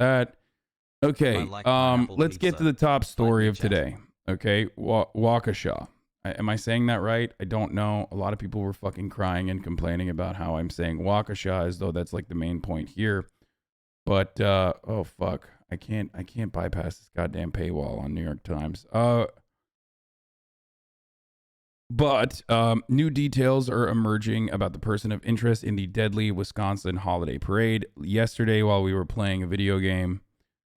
that. I Okay, like pineapple let's get to pizza. the top story Me, of chat. today. Okay, Waukesha. Am I saying that right? I don't know. A lot of people were fucking crying and complaining about how I'm saying Waukesha as though that's like the main point here. But oh fuck, I can't bypass this goddamn paywall on New York Times. But new details are emerging about the person of interest in the deadly Wisconsin holiday parade. Yesterday, while we were playing a video game,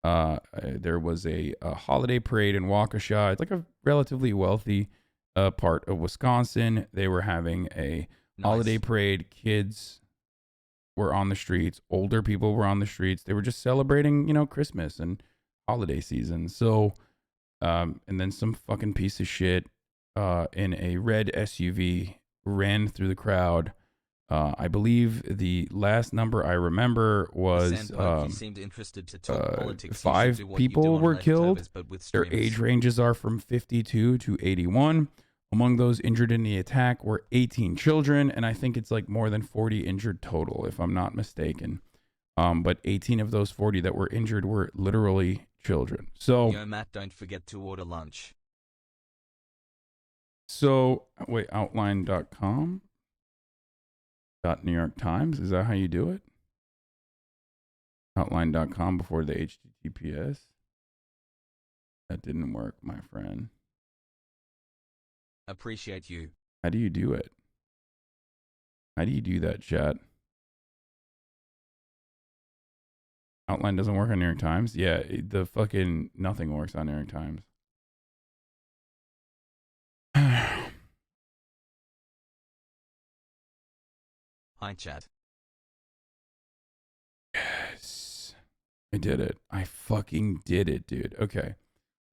there was a holiday parade in Waukesha. It's like a relatively wealthy part of Wisconsin. They were having a holiday Nice. parade. Kids were on the streets. Older people were on the streets. They were just celebrating, Christmas and holiday season. So, and then some fucking piece of shit in a red SUV ran through the crowd. I believe the last number I remember was Sandpo, if you seemed interested to talk politics, you should 5 do what you do people on were killed. leftovers, but with Their age streamers. ranges are from 52 to 81. Among those injured in the attack were 18 children, and I think it's like more than 40 injured total, if I'm not mistaken. But 18 of those 40 that were injured were literally children. Yo, Matt, don't forget to order lunch. So wait, outline.com. New York Times. Is that how you do it? Outline.com before the HTTPS. That didn't work, my friend. Appreciate you. How do you do it? How do you do that, chat? Outline doesn't work on New York Times? Yeah, the fucking nothing works on New York Times. Hi, chat. Yes. I did it. I fucking did it, dude. Okay.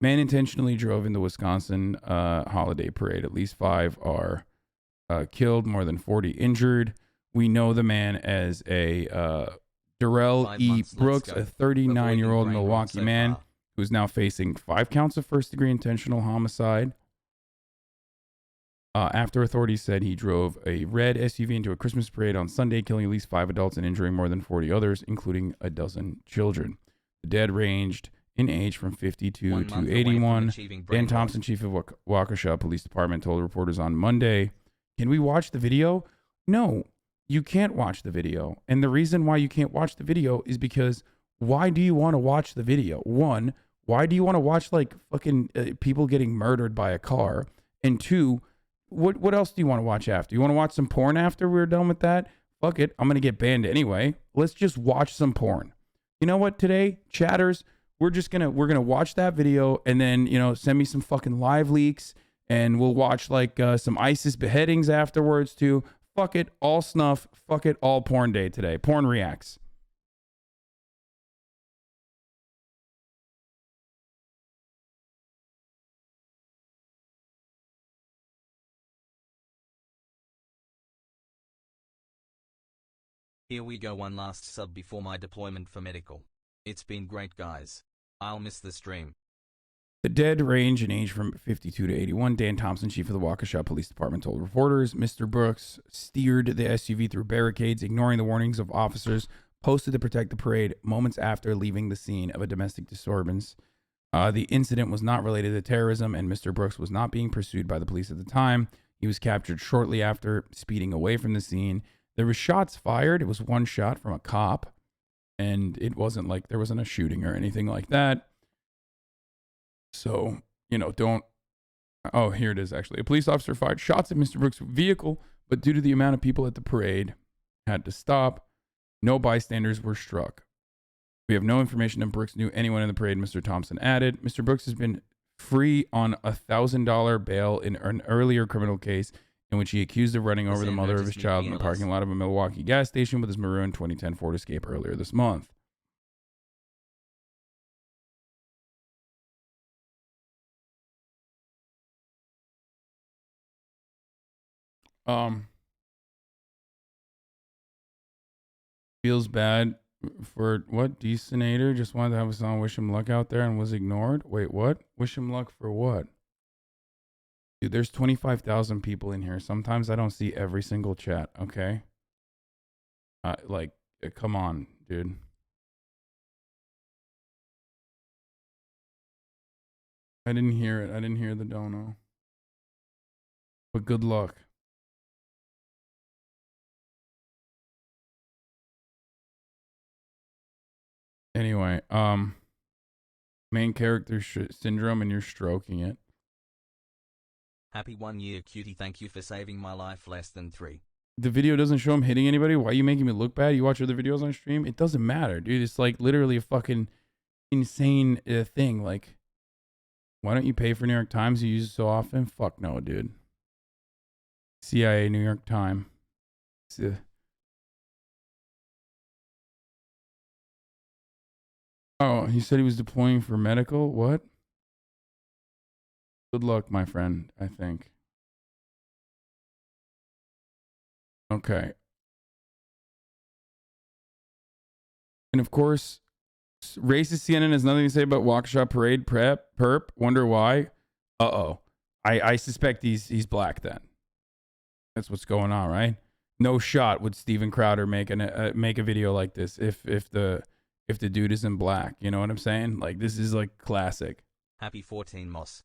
Man intentionally drove in the Wisconsin holiday parade. At least 5 are killed, more than 40 injured. We know the man as a Darrell 5 E. months, let's Brooks, go. a 39-year-old Avoiding brain rot Milwaukee so man far. who's now facing 5 counts of first-degree intentional homicide. After authorities said he drove a red SUV into a Christmas parade on Sunday, killing at least 5 adults and injuring more than 40 others, including a dozen children. The dead ranged in age from 52 1 to month away from 81. achieving Dan brain rot. Thompson, chief of Waukesha Police Department, told reporters on Monday, "Can we watch the video?" No, you can't watch the video. And the reason why you can't watch the video is because why do you want to watch the video? One, why do you want to watch like fucking people getting murdered by a car? And two, what else do you want to watch after? You want to watch some porn after we're done with that? Fuck it. I'm going to get banned anyway. Let's just watch some porn. You know what, today, chatters, we're going to watch that video and then, send me some fucking live leaks and we'll watch like some ISIS beheadings afterwards too. Fuck it, all snuff. Fuck it, all porn day today. Porn reacts. Here we go, one last sub before my deployment for medical. It's been great, guys. I'll miss the stream. The dead range in age from 52 to 81. Dan Thompson, chief of the Waukesha Police Department, told reporters Mr. Brooks steered the SUV through barricades, ignoring the warnings of officers posted to protect the parade moments after leaving the scene of a domestic disturbance. The incident was not related to terrorism, and Mr. Brooks was not being pursued by the police at the time. He was captured shortly after speeding away from the scene. There was shots fired. It was one shot from a cop, and it wasn't like there wasn't a shooting or anything like that. So, don't. Oh, here it is actually. A police officer fired shots at Mr. Brooks' vehicle, but due to the amount of people at the parade, had to stop. No bystanders were struck. We have no information that Brooks knew anyone in the parade, Mr. Thompson added. Mr. Brooks has been free on $1,000 bail in an earlier criminal case in which he accused of running over the mother of his child in the parking lot of a Milwaukee gas station with his maroon 2010 Ford Escape earlier this month. Feels bad for what? D-Senator just wanted to have a song Wish Him Luck out there and was ignored? Wait, what? Wish him luck for what? Dude, there's 25,000 people in here. Sometimes I don't see every single chat, okay? Come on, dude. I didn't hear it. I didn't hear the dono. But good luck. Anyway, main character syndrome, and you're stroking it. Happy 1 year, cutie. Thank you for saving my life. Less than 3. The video doesn't show him hitting anybody. Why are you making me look bad? You watch other videos on stream? It doesn't matter, dude. It's like literally a fucking insane thing. Like, why don't you pay for New York Times? You use it so often? Fuck no, dude. CIA, New York Times. Oh, he said he was deploying for medical? What? Good luck, my friend, I think. Okay. And of course, racist CNN has nothing to say about Waukesha parade perp. Wonder why? Uh-oh. I suspect he's black then. That's what's going on, right? No shot would Steven Crowder make a video like this if the dude isn't black. You know what I'm saying? Like, this is like classic. Happy 14 Moss.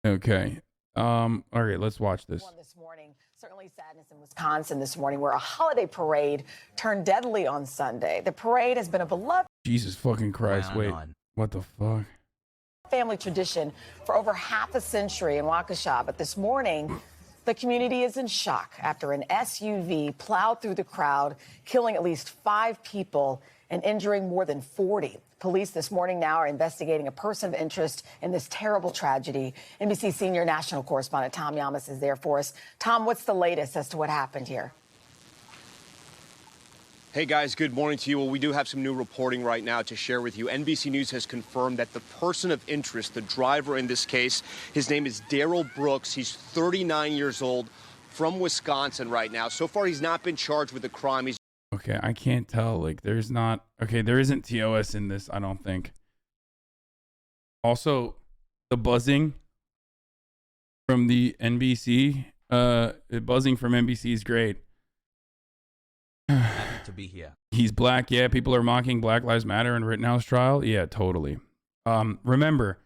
Okay. All right, let's watch this. This morning, certainly sadness in Wisconsin this morning, where a holiday parade turned deadly on Sunday. The parade has been a beloved Jesus fucking Christ. Wait, what the fuck? family tradition for over half a century in Waukesha. But this morning, the community is in shock after an SUV plowed through the crowd, killing at least 5 people and injuring more than 40. Police this morning now are investigating a person of interest in this terrible tragedy. NBC senior national correspondent Tom Yamas is there for us. Tom, what's the latest as to what happened here? Hey guys, good morning to you. Well, we do have some new reporting right now to share with you. NBC News has confirmed that the person of interest, the driver in this case, his name is Daryl Brooks. He's 39 years old, from Wisconsin right now. So far, he's not been charged with a crime. Okay, I can't tell. Like, there isn't TOS in this, I don't think. Also, the buzzing from the NBC, buzzing from NBC is great. Happy to be here. He's black. Yeah, people are mocking Black Lives Matter in Rittenhouse trial. Yeah, totally. Remember,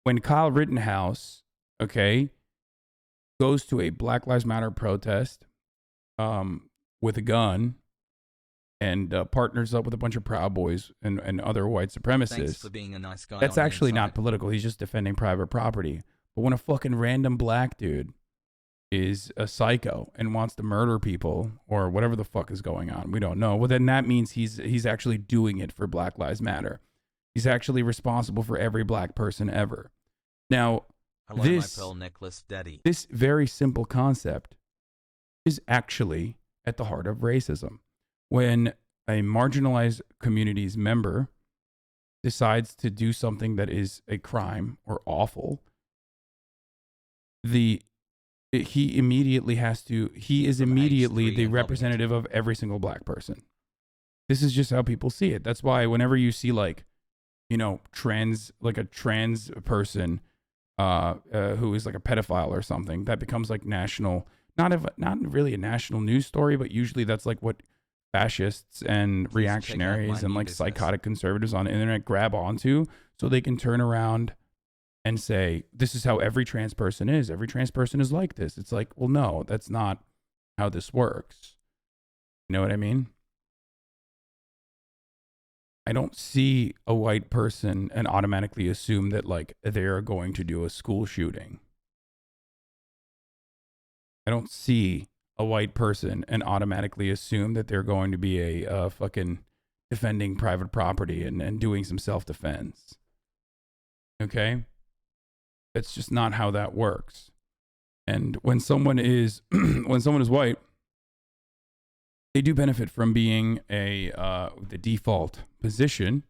when Kyle Rittenhouse, okay, goes to a Black Lives Matter protest with a gun and partners up with a bunch of Proud Boys and other white supremacists. Thanks for being a nice guy. That's actually not political. He's just defending private property. But when a fucking random black dude is a psycho and wants to murder people or whatever the fuck is going on, we don't know. Well, then that means he's actually doing it for Black Lives Matter. He's actually responsible for every black person ever. Now, hello, my pearl necklace, daddy. This very simple concept is actually at the heart of racism. When a marginalized community's member decides to do something that is a crime or awful, he is immediately the representative of every single black person. This is just how people see it. That's why whenever you see a trans person who is like a pedophile or something, that becomes like national, not really a national news story, but usually that's like what fascists and reactionaries and like psychotic conservatives on the internet grab onto, so they can turn around and say, this is how every trans person is. Every trans person is like this. It's like, well, no, that's not how this works. You know what I mean? I don't see a white person and automatically assume that like they're going to do a school shooting. I don't see a white person and automatically assume that they're going to be a fucking defending private property and doing some self-defense. Okay? That's just not how that works. And when someone is white, they do benefit from being the default position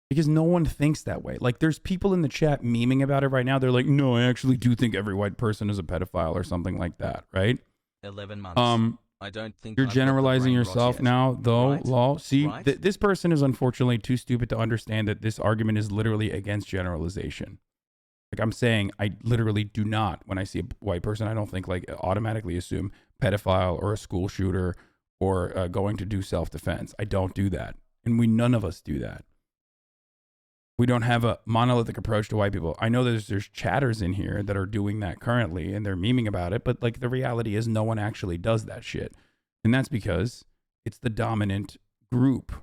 because no one thinks that way. Like, there's people in the chat memeing about it right now. They're like, no, I actually do think every white person is a pedophile or something like that, right? 11 months. I don't think you're generalizing yourself now, though, right? Law. See, right? This person is unfortunately too stupid to understand that this argument is literally against generalization. Like I'm saying, I literally do not, when I see a white person, I don't think like automatically assume pedophile or a school shooter or going to do self-defense. I don't do that. And none of us do that. We don't have a monolithic approach to white people. I know there's chatters in here that are doing that currently and they're memeing about it, but like the reality is no one actually does that shit. And that's because it's the dominant group.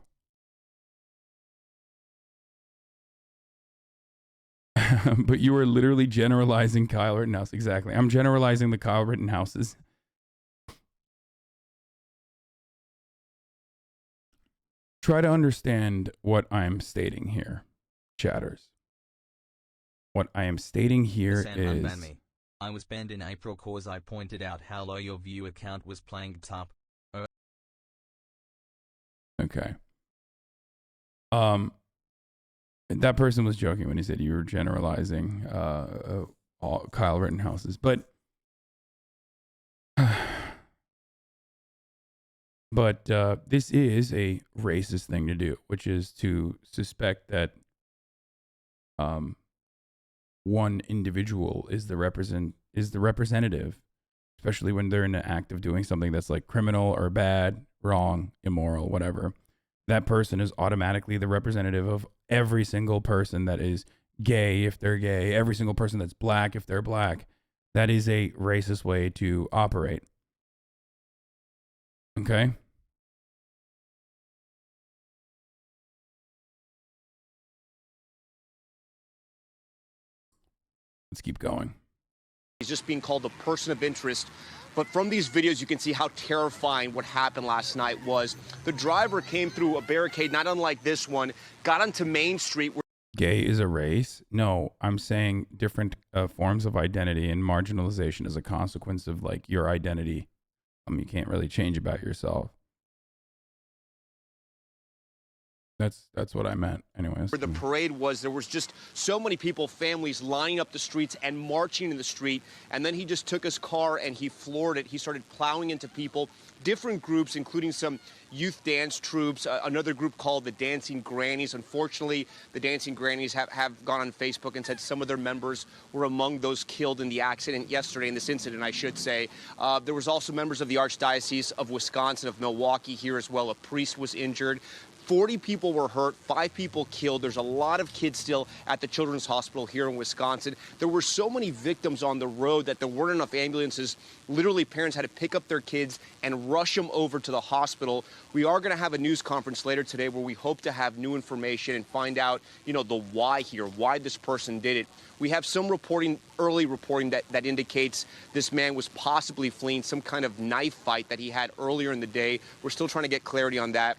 But you are literally generalizing Kyle Rittenhouse. Exactly. I'm generalizing the Kyle Rittenhouses. Try to understand what I'm stating here, chatters. What I am stating here is... Unban me. I was banned in April cause I pointed out how low your view account was playing top. Okay. That person was joking when he said you were generalizing all Kyle Rittenhouses, but this is a racist thing to do, which is to suspect that one individual is the representative, especially when they're in the act of doing something that's like criminal or bad, wrong, immoral, whatever. That person is automatically the representative of every single person that is gay if they're gay, every single person that's black if they're black. That is a racist way to operate. Okay? Let's keep going. He's just being called a person of interest. But from these videos, you can see how terrifying what happened last night was. The driver came through a barricade, not unlike this one, got onto Main Street. Gay is a race? No, I'm saying different forms of identity and marginalization as a consequence of like your identity. You can't really change about yourself. That's what I meant. Anyways. Where the parade was, there was just so many people, families lining up the streets and marching in the street. And then he just took his car and he floored it. He started plowing into people, different groups, including some youth dance troops, another group called the Dancing Grannies. Unfortunately, the Dancing Grannies have gone on Facebook and said some of their members were among those killed in the accident yesterday, in this incident, I should say. There was also members of the Archdiocese of Wisconsin, of Milwaukee here as well. A priest was injured. 40 people were hurt, 5 people killed. There's a lot of kids still at the Children's Hospital here in Wisconsin. There were so many victims on the road that there weren't enough ambulances. Literally, parents had to pick up their kids and rush them over to the hospital. We are going to have a news conference later today where we hope to have new information and find out, the why here, why this person did it. We have some early reporting that indicates this man was possibly fleeing some kind of knife fight that he had earlier in the day. We're still trying to get clarity on that.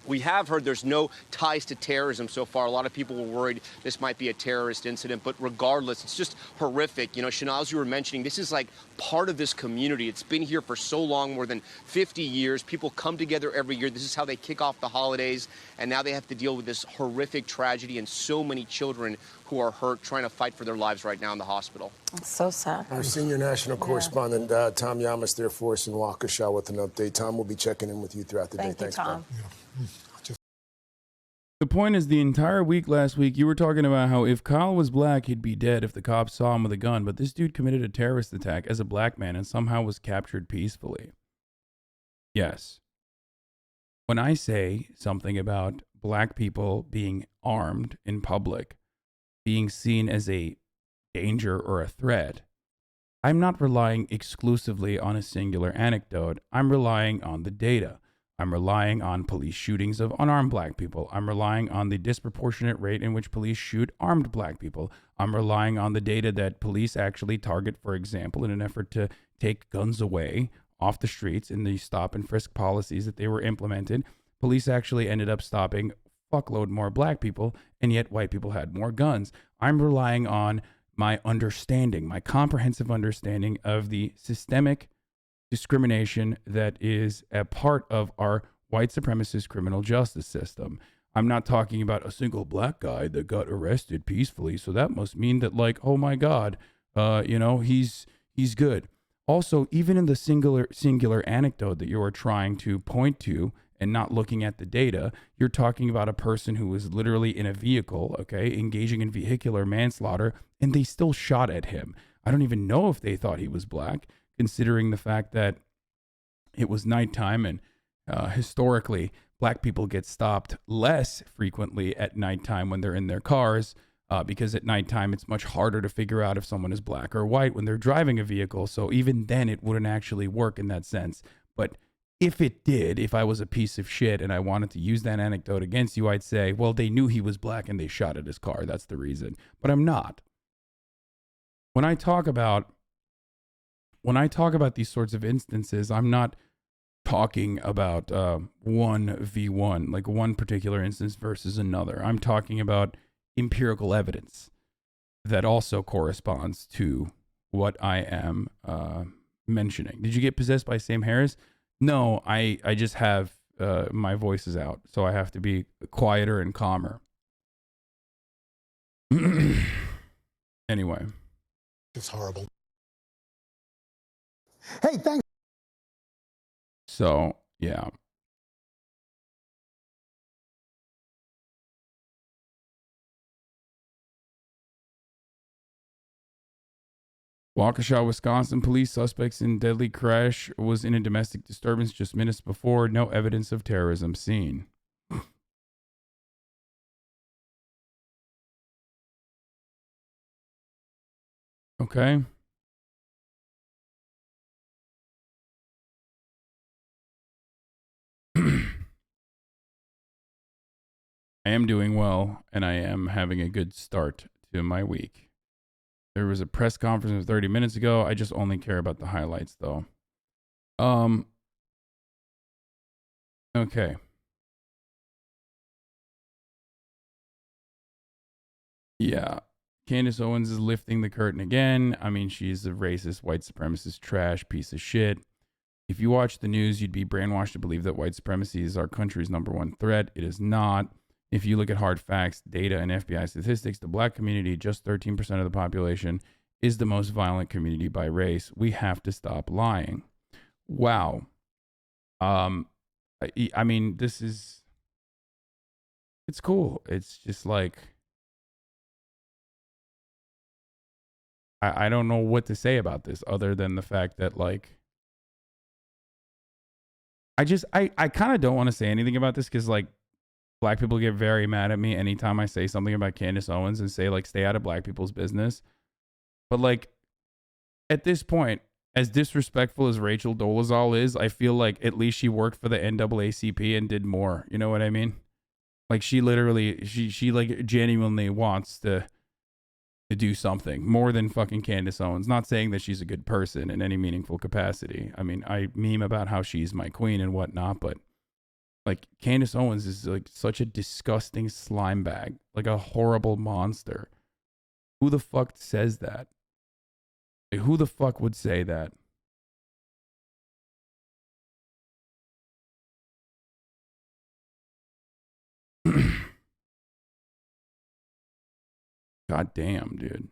We have heard there's no ties to terrorism so far. A lot of people were worried this might be a terrorist incident, but regardless, it's just horrific. Chanel, as you were mentioning, this is like part of this community. It's been here for so long, more than 50 years. People come together every year. This is how they kick off the holidays, and now they have to deal with this horrific tragedy and so many children who are hurt, trying to fight for their lives right now in the hospital. It's so sad. Our senior national correspondent, Tom Yamas, there for us in Waukesha with an update. Tom, we'll be checking in with you throughout the day. Thank you, Thanks, Tom. The point is, the entire week last week, you were talking about how if Kyle was black, he'd be dead if the cops saw him with a gun. But this dude committed a terrorist attack as a black man and somehow was captured peacefully. Yes. When I say something about black people being armed in public, being seen as a danger or a threat, I'm not relying exclusively on a singular anecdote. I'm relying on the data. I'm relying on police shootings of unarmed black people. I'm relying on the disproportionate rate in which police shoot armed black people. I'm relying on the data that police actually target, for example, in an effort to take guns away off the streets in the stop and frisk policies that they were implemented. Police actually ended up stopping fuckload more black people, and yet white people had more guns. I'm relying on my understanding, my comprehensive understanding of the systemic discrimination that is a part of our white supremacist criminal justice system. I'm not talking about a single black guy that got arrested peacefully, so that must mean that, like, oh my God, he's good. Also, even in the singular anecdote that you are trying to point to and not looking at the data, you're talking about a person who was literally in a vehicle, okay, engaging in vehicular manslaughter, and they still shot at him. I don't even know if they thought he was black, considering the fact that it was nighttime and historically black people get stopped less frequently at nighttime when they're in their cars, because at nighttime it's much harder to figure out if someone is black or white when they're driving a vehicle. So even then it wouldn't actually work in that sense. But if it did, if I was a piece of shit and I wanted to use that anecdote against you, I'd say, well, they knew he was black and they shot at his car. That's the reason. But I'm not. When I talk about these sorts of instances, I'm not talking about 1v1, like one particular instance versus another. I'm talking about empirical evidence that also corresponds to what I am mentioning. Did you get possessed by Sam Harris? No, I just have my voice is out, so I have to be quieter and calmer. Anyway. It's horrible. Hey, thanks. So, yeah. Waukesha, Wisconsin, police suspects in deadly crash was in a domestic disturbance just minutes before. No evidence of terrorism seen. Okay. I am doing well, and I am having a good start to my week. There was a press conference 30 minutes ago. I just only care about the highlights, though. Okay. Yeah. Candace Owens is lifting the curtain again. I mean, she's a racist, white supremacist, trash piece of shit. If you watch the news, you'd be brainwashed to believe that white supremacy is our country's number one threat. It is not. If you look at hard facts, data, and FBI statistics, the black community, just 13% of the population, is the most violent community by race. We have to stop lying. Wow. I mean, it's cool. It's just like, I don't know what to say about this other than the fact that, like, I kind of don't want to say anything about this because, like, black people get very mad at me anytime I say something about Candace Owens and say, like, stay out of black people's business. But, like, at this point, as disrespectful as Rachel Dolezal is, I feel like at least she worked for the NAACP and did more. You know what I mean? Like, she literally, she like genuinely wants to do something more than fucking Candace Owens. Not saying that she's a good person in any meaningful capacity. I mean, I meme about how she's my queen and whatnot, but like Candace Owens is like such a disgusting slime bag, like a horrible monster. Who the fuck says that? Like, who the fuck would say that? God damn, dude.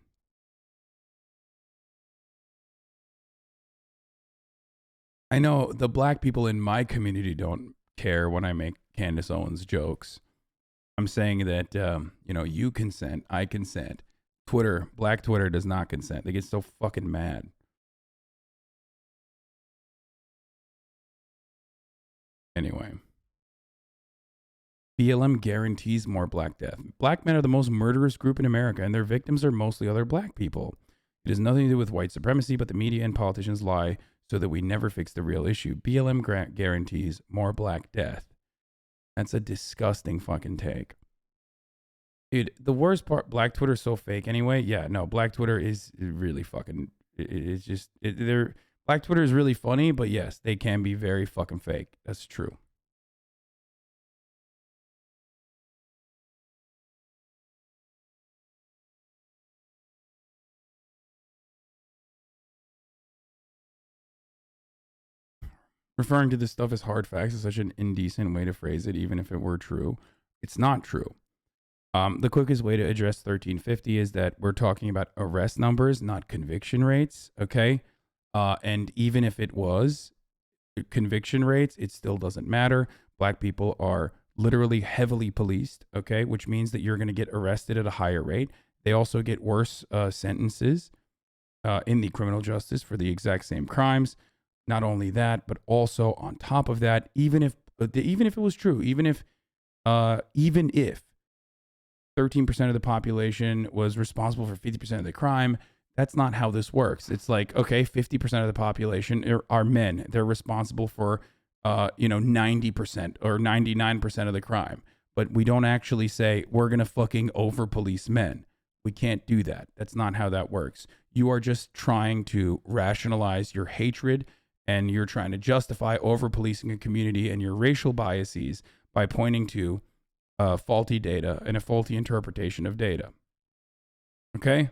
I know the black people in my community don't care when I make Candace Owens jokes. I'm saying that, you consent, I consent. Black Twitter does not consent. They get so fucking mad. Anyway. BLM guarantees more black death. Black men are the most murderous group in America, and their victims are mostly other black people. It has nothing to do with white supremacy, but the media and politicians lie so that we never fix the real issue. BLM guarantees more black death. That's a disgusting fucking take. Dude, the worst part, black Twitter is so fake anyway. Yeah, no, black Twitter is really fucking, black Twitter is really funny, but yes, they can be very fucking fake. That's true. Referring to this stuff as hard facts is such an indecent way to phrase it, even if it were true. It's not true. The quickest way to address 1350 is that we're talking about arrest numbers, not conviction rates, okay? And even if it was conviction rates, it still doesn't matter. Black people are literally heavily policed, okay? Which means that you're going to get arrested at a higher rate. They also get worse sentences in the criminal justice for the exact same crimes. Not only that, but also on top of that, even if even if it was true, even if 13% of the population was responsible for 50% of the crime, that's not how this works. It's like, okay, 50% of the population are men. They're responsible for 90% or 99% of the crime. But we don't actually say we're going to fucking over police men. We can't do that. That's not how that works. You are just trying to rationalize your hatred, and you're trying to justify over policing a community and your racial biases by pointing to faulty data and a faulty interpretation of data. Okay?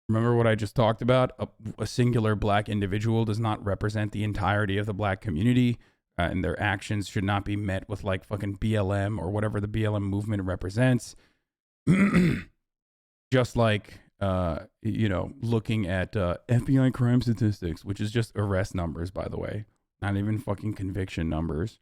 Remember what I just talked about? A singular black individual does not represent the entirety of the black community, and their actions should not be met with like fucking BLM or whatever the BLM movement represents. Just like, looking at FBI crime statistics, which is just arrest numbers, by the way, not even fucking conviction numbers.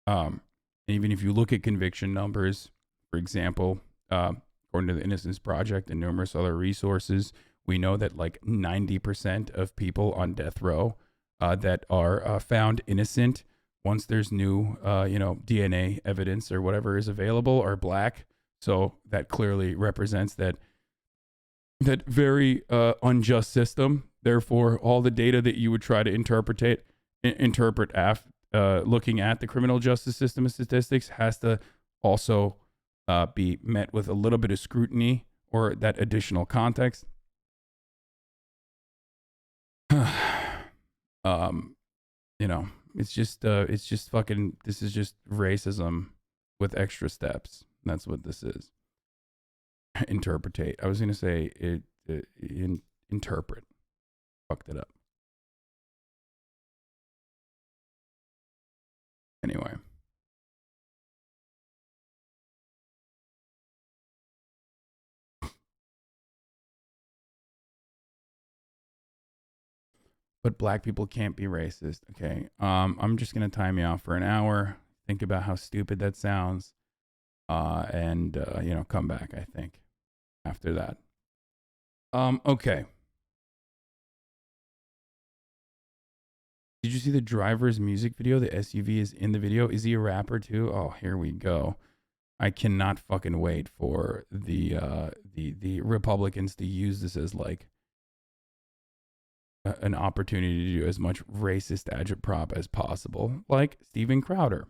Even if you look at conviction numbers, for example, according to the Innocence Project and numerous other resources, we know that like 90% of people on death row that are found innocent once there's new, DNA evidence or whatever is available are black. So that clearly represents that very unjust system. Therefore, all the data that you would try to interpret looking at the criminal justice system and statistics has to also be met with a little bit of scrutiny or that additional context. It's just fucking, this is just racism with extra steps. That's what this is. Interpretate. I was going to say interpret. Fucked it up. Anyway. But black people can't be racist. Okay. I'm just going to time you out for an hour. Think about how stupid that sounds. And come back, I think, after that. Okay. Did you see the driver's music video? The SUV is in the video. Is he a rapper too? Oh, here we go. I cannot fucking wait for the Republicans to use this as like an opportunity to do as much racist agitprop as possible, like Steven Crowder.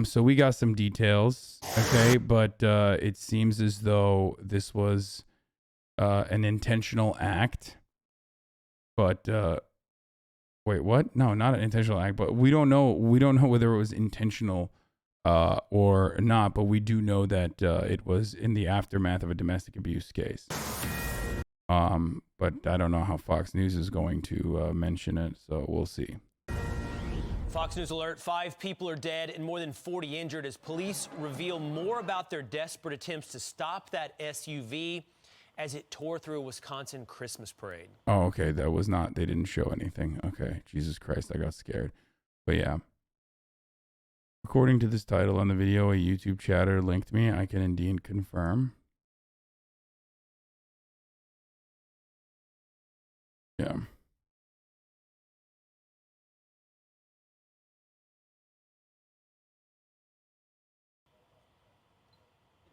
So we got some details, okay, but it seems as though this was an intentional act. But wait, what? No, not an intentional act. But we don't know whether it was intentional or not. But we do know that it was in the aftermath of a domestic abuse case. But I don't know how Fox News is going to mention it, so we'll see. Fox News alert, 5 people are dead and more than 40 injured as police reveal more about their desperate attempts to stop that SUV as it tore through a Wisconsin Christmas parade. Oh, okay. That was not, they didn't show anything. Okay. Jesus Christ, I got scared. But yeah. According to this title on the video, a YouTube chatter linked me. I can indeed confirm. Yeah.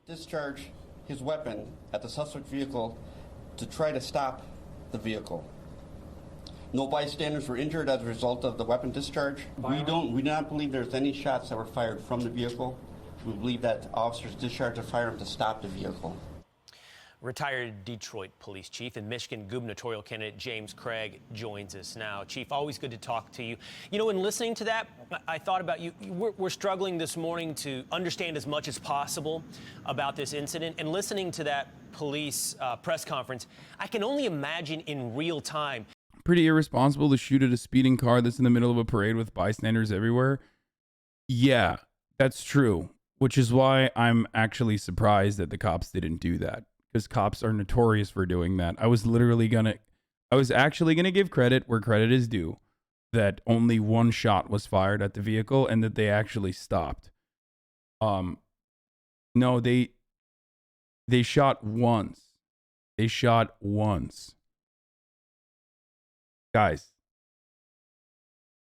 Discharge his weapon at the suspect vehicle to try to stop the vehicle. No bystanders were injured as a result of the weapon discharge. We do not believe there's any shots that were fired from the vehicle. We believe that officers discharged a firearm to stop the vehicle. Retired Detroit police chief and Michigan gubernatorial candidate James Craig joins us now. Chief, always good to talk to you. You know, in listening to that, I thought about you. We're struggling this morning to understand as much as possible about this incident. And listening to that police press conference, I can only imagine in real time. Pretty irresponsible to shoot at a speeding car that's in the middle of a parade with bystanders everywhere. Yeah, that's true. Which is why I'm actually surprised that the cops didn't do that. Because cops are notorious for doing that. I was actually gonna give credit where credit is due, that only one shot was fired at the vehicle and that they actually stopped. No, they shot once. They shot once. Guys,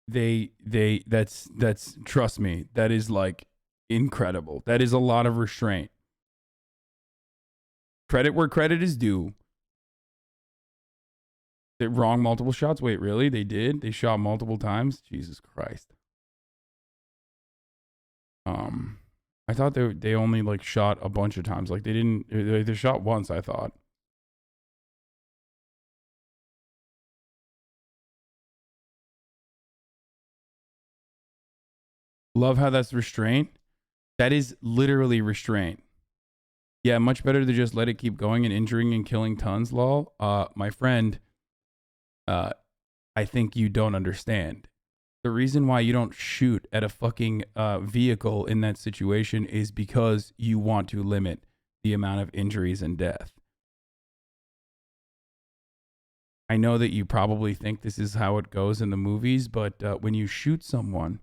that's trust me, that is like incredible. That is a lot of restraint. Credit where credit is due. They wrong multiple shots. Wait, really? They did? They shot multiple times? Jesus Christ. I thought they only like shot a bunch of times. Like they shot once, I thought. Love how that's restraint. That is literally restraint. Yeah, much better to just let it keep going and injuring and killing tons, lol. My friend, I think you don't understand. The reason why you don't shoot at a fucking vehicle in that situation is because you want to limit the amount of injuries and death. I know that you probably think this is how it goes in the movies, but when you shoot someone,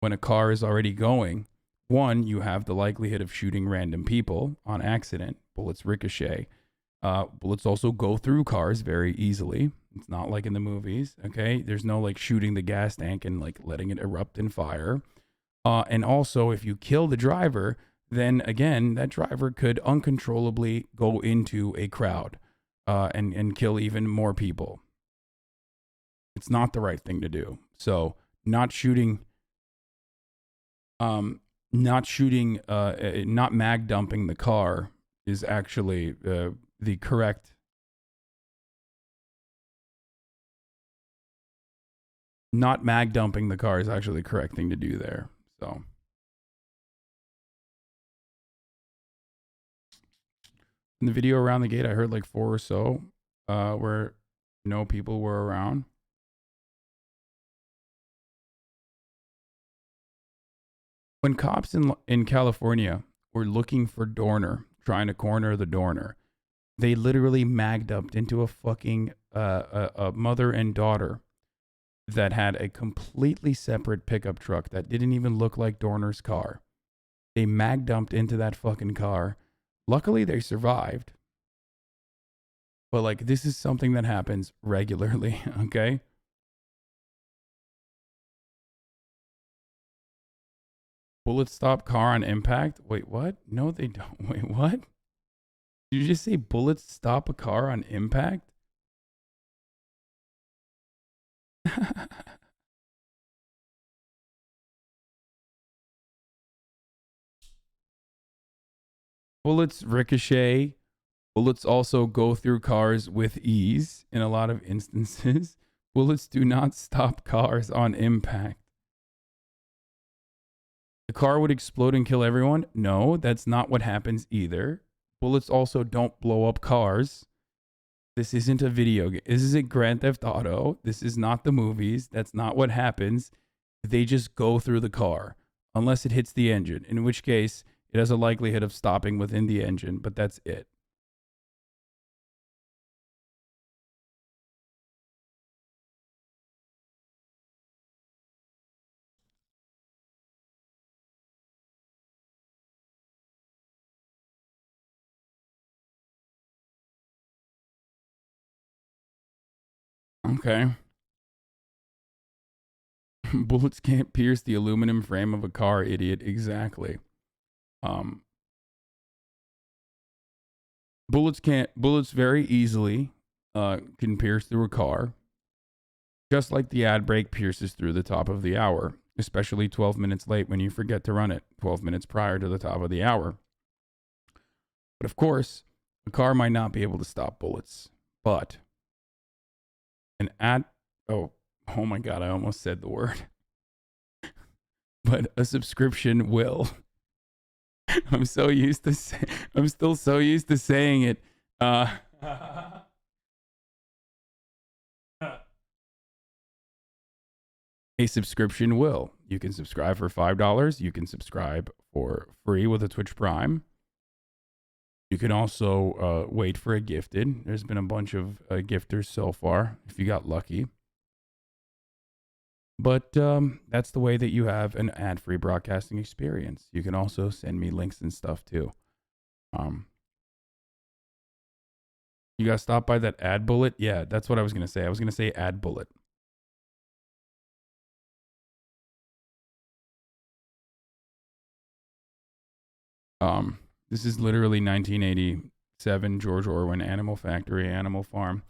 when a car is already going, one, you have the likelihood of shooting random people on accident. Bullets ricochet. Bullets also go through cars very easily. It's not like in the movies, okay? There's no like shooting the gas tank and like letting it erupt in fire. And also, if you kill the driver, then again, that driver could uncontrollably go into a crowd and kill even more people. It's not the right thing to do. So not mag dumping the car is actually the correct. Not mag dumping the car is actually the correct thing to do there. So. In the video around the gate, I heard like 4 or so where no people were around. When cops in California were looking for Dorner, trying to corner the Dorner, they literally mag dumped into a fucking a mother and daughter that had a completely separate pickup truck that didn't even look like Dorner's car. They mag dumped into that fucking car. Luckily, they survived. But like, this is something that happens regularly, okay? Bullets stop car on impact? Wait, what? No, they don't. Wait, what? Did you just say bullets stop a car on impact? Bullets ricochet. Bullets also go through cars with ease in a lot of instances. Bullets do not stop cars on impact. The car would explode and kill everyone? No, that's not what happens either. Bullets also don't blow up cars. This isn't a video game. This isn't Grand Theft Auto. This is not the movies. That's not what happens. They just go through the car unless it hits the engine, in which case it has a likelihood of stopping within the engine, but that's it. Okay. Bullets can't pierce the aluminum frame of a car, idiot. Exactly. Bullets very easily can pierce through a car, just like the ad break pierces through the top of the hour, especially 12 minutes late when you forget to run it 12 minutes prior to the top of the hour. But of course, a car might not be able to stop bullets, but an ad... Oh my God, I almost said the word. But a subscription will. I'm still so used to saying it. A subscription will. You can subscribe for $5. You can subscribe for free with a Twitch Prime. You can also wait for a gifted. There's been a bunch of gifters so far, if you got lucky. But that's the way that you have an ad-free broadcasting experience. You can also send me links and stuff too. You got stopped by that ad bullet? Yeah, that's what I was going to say. I was going to say ad bullet. This is literally 1987 George Orwell, Animal Factory, Animal Farm.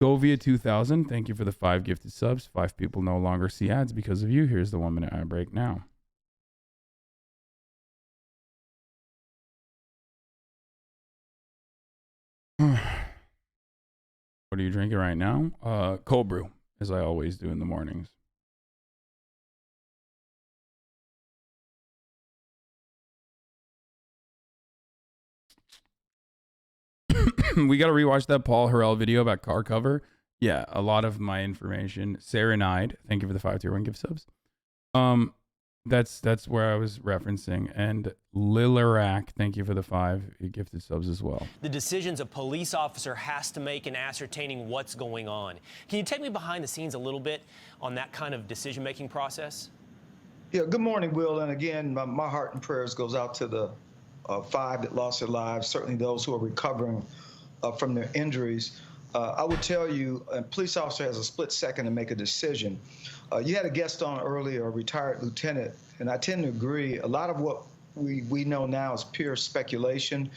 Govia 2000, thank you for the 5 gifted subs. 5 people no longer see ads because of you. Here's the 1 minute ad break now. What are you drinking right now? Cold brew, as I always do in the mornings. We got to rewatch that Paul Harrell video about car cover. Yeah, a lot of my information. Serenade, thank you for the 5 tier 1 gift subs. That's where I was referencing. And Lilarak, thank you for the 5 gifted subs as well. The decisions a police officer has to make in ascertaining what's going on. Can you take me behind the scenes a little bit on that kind of decision-making process? Yeah, good morning, Will. And again, my heart and prayers goes out to the 5 that lost their lives, certainly those who are recovering from their injuries. I would tell you, a police officer has a split second to make a decision. You had a guest on earlier, a retired lieutenant, and I tend to agree. A lot of what we know now is pure speculation.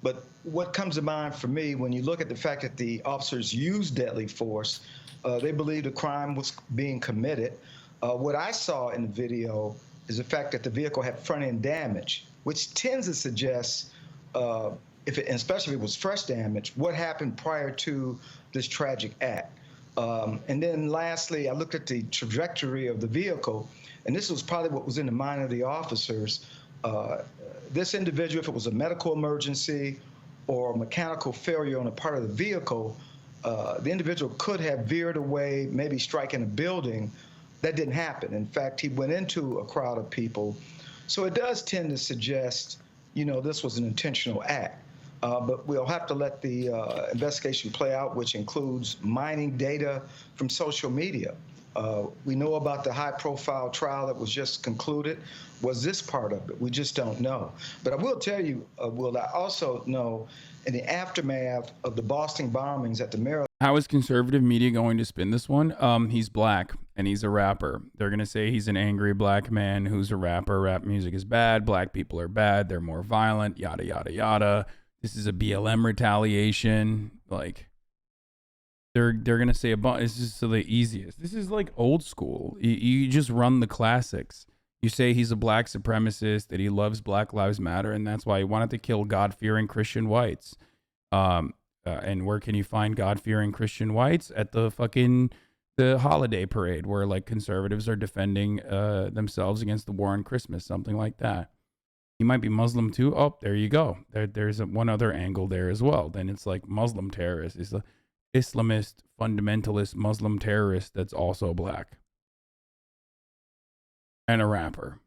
But what comes to mind for me when you look at the fact that the officers used deadly force, they believed a crime was being committed. What I saw in the video is the fact that the vehicle had front-end damage, which tends to suggest, especially if it was fresh damage, what happened prior to this tragic act. And then lastly, I looked at the trajectory of the vehicle, and this was probably what was in the mind of the officers. This individual, if it was a medical emergency or a mechanical failure on the part of the vehicle, the individual could have veered away, maybe striking a building. That didn't happen. In fact, he went into a crowd of people. So it does tend to suggest, this was an intentional act. But we'll have to let the investigation play out, which includes mining data from social media. We know about the high-profile trial that was just concluded. Was this part of it? We just don't know. But I will tell you, Will, I also know in the aftermath of the Boston bombings at the Marathon. How is conservative media going to spin this one? He's black and he's a rapper. They're going to say he's an angry black man who's a rapper. Rap music is bad. Black people are bad. They're more violent, yada, yada, yada. This is a BLM retaliation. Like, they're going to say a bunch. This is the easiest. This is like old school. You just run the classics. You say he's a black supremacist, that he loves Black Lives Matter, and that's why he wanted to kill God-fearing Christian whites. And where can you find God-fearing Christian whites? At the holiday parade where like conservatives are defending themselves against the war on Christmas, something like that. He might be Muslim too. Oh, there you go. There's one other angle there as well. Then it's like Muslim terrorist. It's a Islamist, fundamentalist Muslim terrorist that's also black. And a rapper.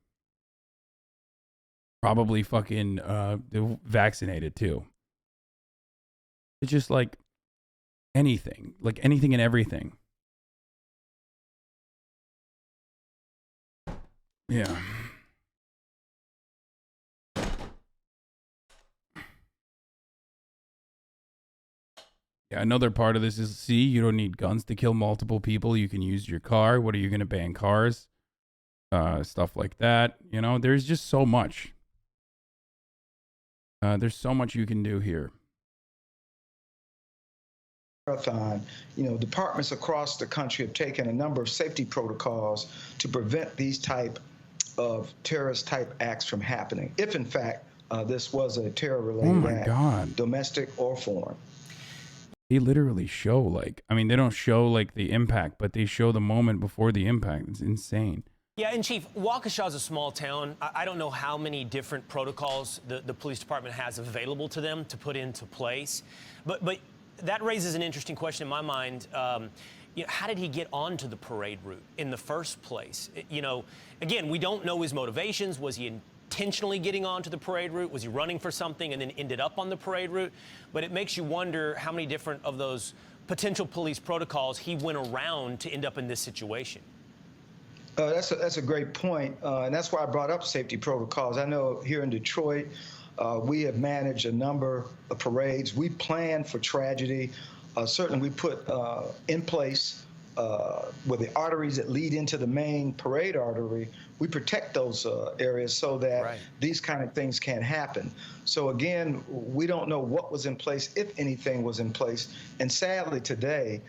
Probably fucking vaccinated too. It's just like anything and everything. Yeah. Yeah, another part of this is, see, you don't need guns to kill multiple people. You can use your car. What are you going to ban cars? Stuff like that. There's just so much. There's so much you can do here. Marathon, departments across the country have taken a number of safety protocols to prevent these type of terrorist type acts from happening. If in fact this was a terror-related act, God. Domestic or foreign. They literally show they don't show the impact, but they show the moment before the impact. It's insane. Yeah, and Chief, Waukesha is a small town. I don't know how many different protocols the police department has available to them to put into place, but that raises an interesting question in my mind. How did he get onto the parade route in the first place? Again, we don't know his motivations. Was he intentionally getting onto the parade route? Was he running for something and then ended up on the parade route? But it makes you wonder how many different of those potential police protocols he went around to end up in this situation. That's a great point, and that's why I brought up safety protocols. I know here in Detroit, we have managed a number of parades. We plan for tragedy. Certainly, we put in place with the arteries that lead into the main parade artery, we protect those areas so that these kind of things can't happen. So again, we don't know what was in place, if anything was in place. And sadly today,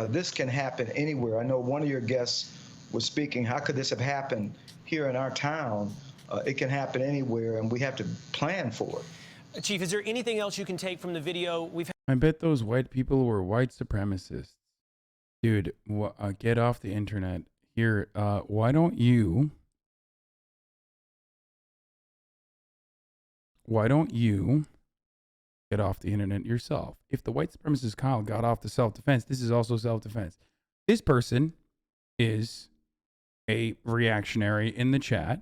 this can happen anywhere. I know one of your guests was speaking, how could this have happened here in our town? It can happen anywhere, and we have to plan for it. Chief, is there anything else you can take from the video? I bet those white people were white supremacists. Dude, get off the internet. Here, why don't you get off the internet yourself? If the white supremacist Kyle got off the self-defense, this is also self-defense. This person is a reactionary in the chat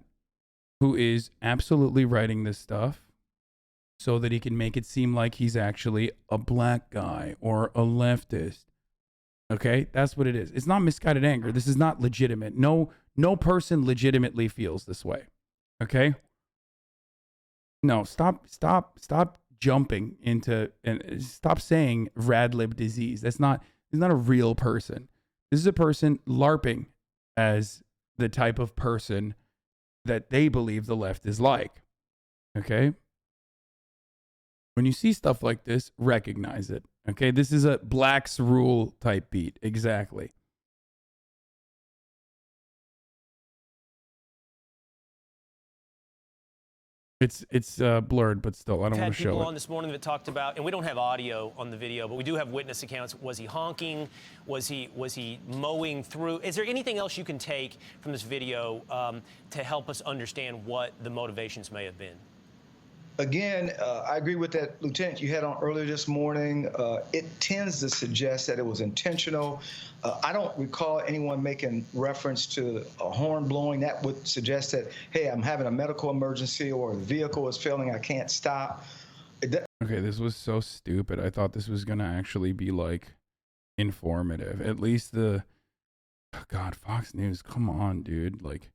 who is absolutely writing this stuff so that he can make it seem like he's actually a black guy or a leftist. Okay, that's what it is. It's not misguided anger. This is not legitimate. No person legitimately feels this way. Okay? No, stop jumping into and stop saying rad lib disease. He's not a real person. This is a person LARPing as the type of person that they believe the left is like. Okay? When you see stuff like this, recognize it. Okay, this is a Black's Rule type beat. Exactly. It's blurred, but still, I don't want to show it. People on this morning that talked about, and we don't have audio on the video, but we do have witness accounts. Was he honking? Was he mowing through? Is there anything else you can take from this video to help us understand what the motivations may have been? Again, I agree with that, Lieutenant, you had on earlier this morning. It tends to suggest that it was intentional. I don't recall anyone making reference to a horn blowing. That would suggest that, hey, I'm having a medical emergency or the vehicle is failing, I can't stop. Okay, this was so stupid. I thought this was going to actually be, like, informative. At least God, Fox News, come on, dude. Like,